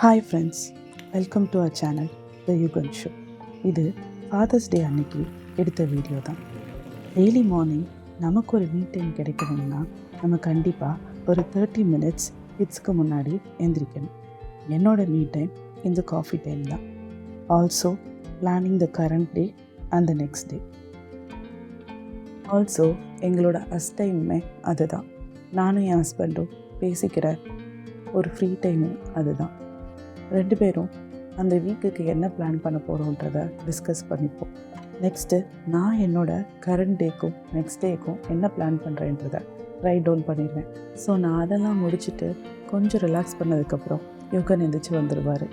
Hi friends, welcome to our channel the Yugan show. இது father's day அன்னைக்கு எடுத்த video தான். டெய்லி மார்னிங் நமக்கு ஒரு மீ டைம் கிடைக்கணும்னா நம்ம கண்டிப்பாக ஒரு 30 மினிட்ஸ் கிட்ஸ்க்கு முன்னாடி எழுந்திரிக்கணும். என்னோட மீ டைம் இந்த காஃபி டைம் தான். Also planning the current day and the next day. Also எங்களோட டைமுமே அதுதான். நானும் என் ஹஸ்பண்டும் பேசிக்கிற ஒரு ஃப்ரீ டைமும் அதுதான். 2 பேரும் அந்த வீக்குக்கு என்ன பிளான் பண்ண போகிறோன்றத டிஸ்கஸ் பண்ணிப்போம். நெக்ஸ்ட்டு நான் என்னோட கரண்ட் டேக்கும் நெக்ஸ்ட் டேக்கும் என்ன பிளான் பண்ணுறேன்றதை ரைட் டவுன் பண்ணிடுவேன். ஸோ நான் அதெல்லாம் முடிச்சுட்டு கொஞ்சம் ரிலாக்ஸ் பண்ணதுக்கப்புறம் யுகன் எந்திரிச்சு வந்துடுவார்.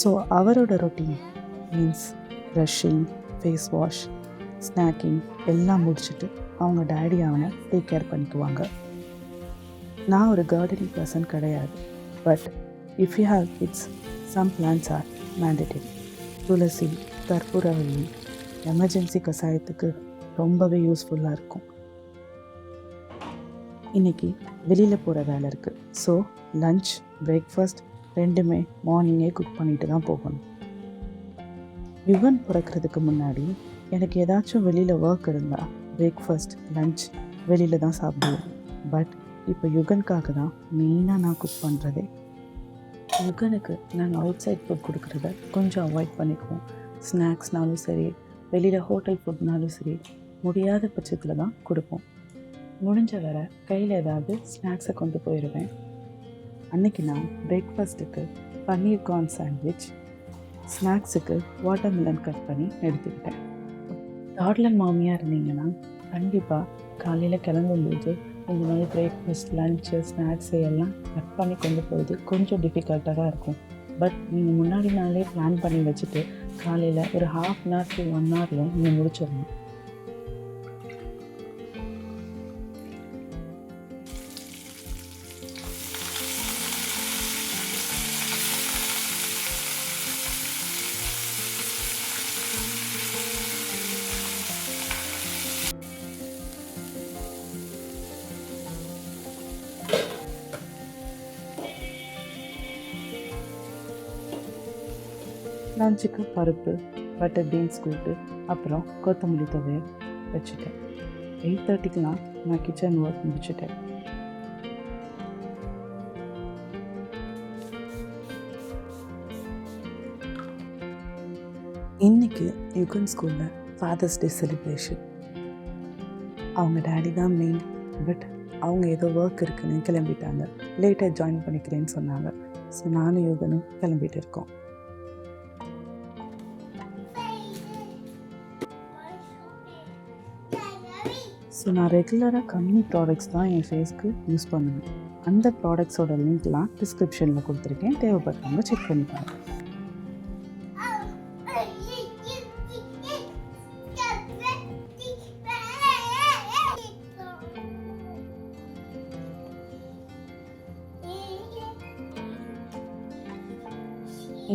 ஸோ அவரோட routine means brushing, face wash, snacking எல்லாம் முடிச்சுட்டு அவங்க டேடி அவனை டேக் கேர் பண்ணிக்குவாங்க. நான் ஒரு கார்டனிங் பர்சன் கிடையாது, but if you have kids, some plants are mandatory. துளசி, கற்பூரவள்ளி எமர்ஜென்சி கசாயத்துக்கு ரொம்பவே யூஸ்ஃபுல்லாக இருக்கும். இன்றைக்கி வெளியில் போகிற வேலை இருக்குது. ஸோ லன்ச், பிரேக்ஃபாஸ்ட் ரெண்டுமே மார்னிங்கே குக் பண்ணிட்டு தான் போகணும். யுகன் பிறக்கிறதுக்கு முன்னாடி எனக்கு ஏதாச்சும் வெளியில் ஒர்க் இருந்தால் பிரேக்ஃபாஸ்ட், லன்ச் வெளியில் தான் சாப்பிடுவேன். பட் இப்போ யுகனுக்காக தான் மெயினாக நான் குக் பண்ணுறதே. யுகனுக்கு நாங்கள் அவுட் சைட் ஃபுட் கொடுக்குறத கொஞ்சம் அவாய்ட் பண்ணிக்குவோம். ஸ்நாக்ஸ்னாலும் சரி, வெளியில் ஹோட்டல் ஃபுட்னாலும் சரி, முடியாத பட்சத்தில் தான் கொடுப்போம். முடிஞ்ச வரை கையில் ஏதாவது ஸ்நாக்ஸை கொண்டு போயிடுவேன். அன்றைக்கி நான் பிரேக்ஃபாஸ்ட்டுக்கு பன்னீர் கார்ன் சாண்ட்விச், ஸ்நாக்ஸுக்கு வாட்டர்மெலன் கட் பண்ணி எடுத்துக்கிட்டேன். டாட்லர் மாமியாக இருந்தீங்கன்னா கண்டிப்பாக காலையில் கிளம்பும்போது இந்த மாதிரி பிரேக்ஃபாஸ்ட், லன்ச்சு, ஸ்நாக்ஸு எல்லாம் கட் பண்ணி கொண்டு போகிறது கொஞ்சம் டிஃபிகல்ட்டாக தான் இருக்கும். பட் நீங்கள் முன்னாடி நாளே பிளான் பண்ணி வச்சுட்டு காலையில் ஒரு 1/2 hour to 1 hour நீங்கள் முடிச்சிடணும். லஞ்சுக்கு பருப்பு, பட்டர் பீன்ஸ் கூட்டு, அப்புறம் கொத்தமல்லி துவையல் வச்சுட்டேன். 8:30க்குலாம் நான் கிச்சன் ஒர்க் முடிச்சுட்டேன். இன்றைக்கி யுகன் ஸ்கூலில் ஃபாதர்ஸ் டே செலிப்ரேஷன். அவங்க டேடி தான் மெயின், பட் அவங்க ஏதோ ஒர்க் இருக்குன்னு கிளம்பிட்டாங்க. லேட்டாக ஜாயின் பண்ணிக்கிறேன்னு சொன்னாங்க. ஸோ நானும் யுகனும் கிளம்பிட்டு இருக்கோம். ஸோ நான் ரெகுலராக கம்மி ப்ராடக்ட்ஸ் தான் என் ஃபேஸ்க்கு யூஸ் பண்ணுவேன். அந்த ப்ராடக்ட்ஸோட லிங்க்லாம் டிஸ்கிரிப்ஷனில் கொடுத்துருக்கேன். தேவைப்படுறவங்க செக் பண்ணிப்பாங்க.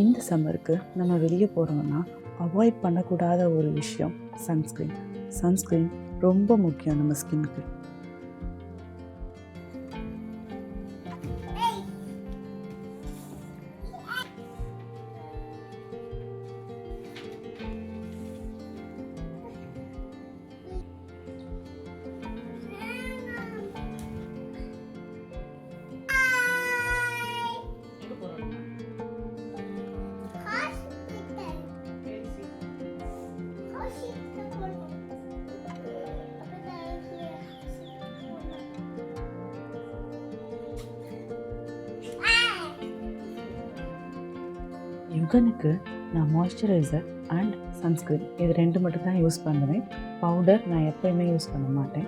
இந்த சம்மருக்கு நம்ம வெளியே போகிறோம்னா அவாய்ட் பண்ணக்கூடாத ஒரு விஷயம் சன்ஸ்க்ரீன். சன்ஸ்க்ரீன் ரொம்ப முக்கியம் நம்ம ஸ்கின்னுக்கு. யுகனுக்கு நான் மாய்ஸ்சரைசர் அண்ட் சன்ஸ்க்ரீன் இது 2 மட்டும் தான் யூஸ் பண்ணுவேன். பவுடர் நான் எப்போயுமே யூஸ் பண்ண மாட்டேன்.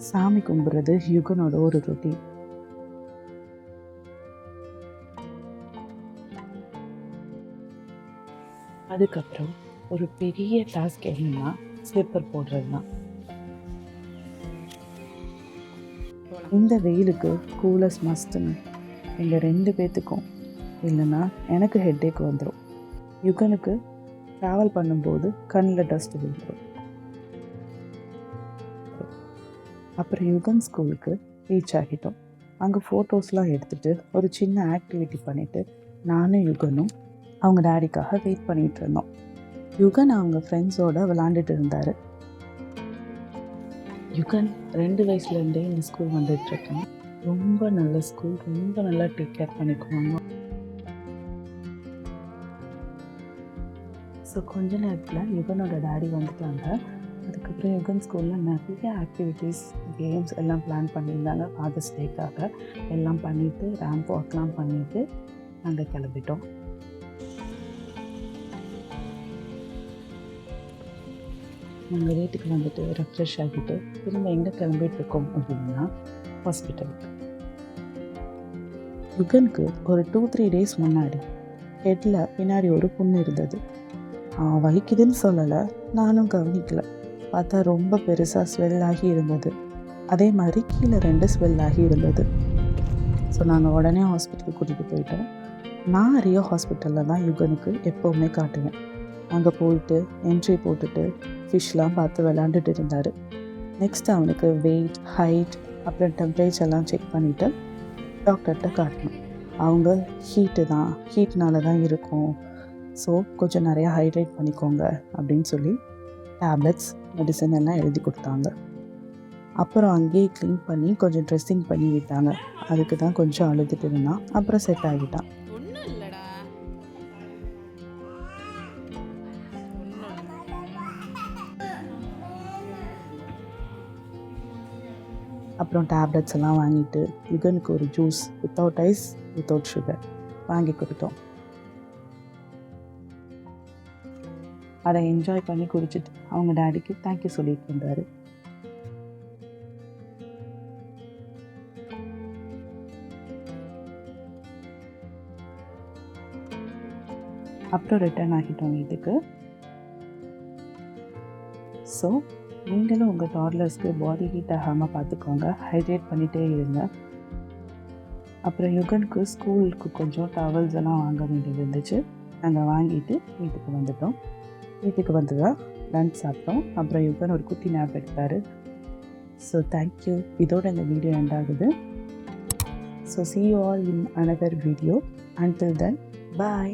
சாமி கும்பிட்றது யுகனோட ஒரு ரொட்டீன். அதுக்கப்புறம் ஒரு பெரிய டாஸ்க் என்னன்னா ஸ்லிப்பர் போடுறது தான். இந்த வெயிலுக்கு கூலர்ஸ் மஸ்ட்டுங்க. எங்கள் 2 பேர்த்துக்கும். இல்லைன்னா எனக்கு ஹெட்டேக் வந்துடும். யுகனுக்கு ட்ராவல் பண்ணும்போது கண்ணில் டஸ்ட் விழுந்துடும். அப்புறம் யுகன் ஸ்கூலுக்கு ரீச் ஆகிட்டோம். அங்கே ஃபோட்டோஸ்லாம் எடுத்துகிட்டு ஒரு சின்ன ஆக்டிவிட்டி பண்ணிவிட்டு நானும் யுகனும் அவங்க டேடிக்காக வெயிட் பண்ணிகிட்டு இருந்தோம். யுகன் அவங்க ஃப்ரெண்ட்ஸோடு விளாண்டுட்டு இருந்தார். யுகன் 2 வயசுலேருந்தே இந்த ஸ்கூல் வந்துட்டுருக்கேன். ரொம்ப நல்ல ஸ்கூல், ரொம்ப நல்லா டேக் கேர் பண்ணிக்குவாங்க. ஸோ கொஞ்ச நேரத்தில் யுகனோட டேடி வந்துட்டாங்க. அதுக்கப்புறம் யுகன் ஸ்கூலில் நிறைய ஆக்டிவிட்டீஸ், கேம்ஸ் எல்லாம் பிளான் பண்ணியிருந்தாங்க. ஃபாதர்ஸ் டேக்காக எல்லாம் பண்ணிவிட்டு ரேம்ப் வாக்லாம் பண்ணிவிட்டு நாங்கள் கிளம்பிட்டோம். நாங்கள் வீட்டுக்கு வந்துட்டு ரெஃப்ரெஷ் ஆகிட்டு திரும்ப எங்கே கிளம்பிட்டுருக்கோம் அப்படின்னா ஹாஸ்பிட்டலுக்கு. யுகனுக்கு ஒரு 2-3 டேஸ் முன்னாடி ஹெட்டில் பின்னாடி ஒரு புண்ணு இருந்தது. வலிக்குதுன்னு சொல்லலை, நானும் கவனிக்கலை. பார்த்தா ரொம்ப பெருசாக ஸ்வெல் ஆகி இருந்தது. அதே மாதிரி கீழே 2 ஸ்வெல் ஆகி இருந்தது. ஸோ நாங்கள் உடனே ஹாஸ்பிட்டலுக்கு கூட்டிகிட்டு போயிட்டோம். நான் ரியோ ஹாஸ்பிட்டலில் தான் யுகனுக்கு எப்போவுமே காட்டுவேன். அங்கே போயிட்டு என்ட்ரி போட்டுட்டு ஃபிஷ்லாம் பார்த்து விளாண்டுட்டு இருந்தார். நெக்ஸ்ட் அவனுக்கு வெயிட், ஹைட், அப்புறம் டெம்பரேச்சர்லாம் செக் பண்ணிவிட்டு டாக்டர்கிட்ட காட்டணும். அவங்க ஹீட்னால தான் இருக்கும், ஸோ கொஞ்சம் நிறையா ஹைட்ரேட் பண்ணிக்கோங்க அப்படின்னு சொல்லி டேப்லெட்ஸ், மெடிசன் எல்லாம் எழுதி கொடுத்தாங்க. அப்புறம் அங்கேயே க்ளீன் பண்ணி கொஞ்சம் ட்ரெஸ்ஸிங் பண்ணி விட்டாங்க. அதுக்கு தான் கொஞ்சம் அழுதுட்டு இருந்தான். அப்புறம் செட் ஆகிட்டான். அப்புறம் டேப்லெட்ஸ் எல்லாம் வாங்கிட்டு யுகனுக்கு ஒரு juice without ice, without sugar வாங்கி கொடுத்தோம். அதை என்ஜாய் பண்ணி குடிச்சிட்டு அவங்க டேடிக்கு தேங்க்யூ சொல்லிட்டு இருந்தார். அப்புறம் ரிட்டர்ன் ஆகிட்டோம் வீட்டுக்கு. ஸோ நீங்களும் உங்கள் டாட்லர்ஸ்க்கு பாடி ஹீட் ஆகாமல் பார்த்துக்கோங்க, ஹைட்ரேட் பண்ணிகிட்டே இருங்க. அப்புறம் யுகனுக்கு ஸ்கூலுக்கு கொஞ்சம் டவல்ஸ் எல்லாம் வாங்க வேண்டியது இருந்துச்சு. நாங்கள் வாங்கிட்டு வீட்டுக்கு வந்துட்டோம். வீட்டுக்கு வந்து தான் லன்ச் சாப்பிட்டோம். அப்புறம் யுகன் ஒரு குட்டி நேப் எடுத்தார். So thank you. இதோட இந்த வீடியோ எண்ட் ஆகுது. So see you all in another video. Until then, bye.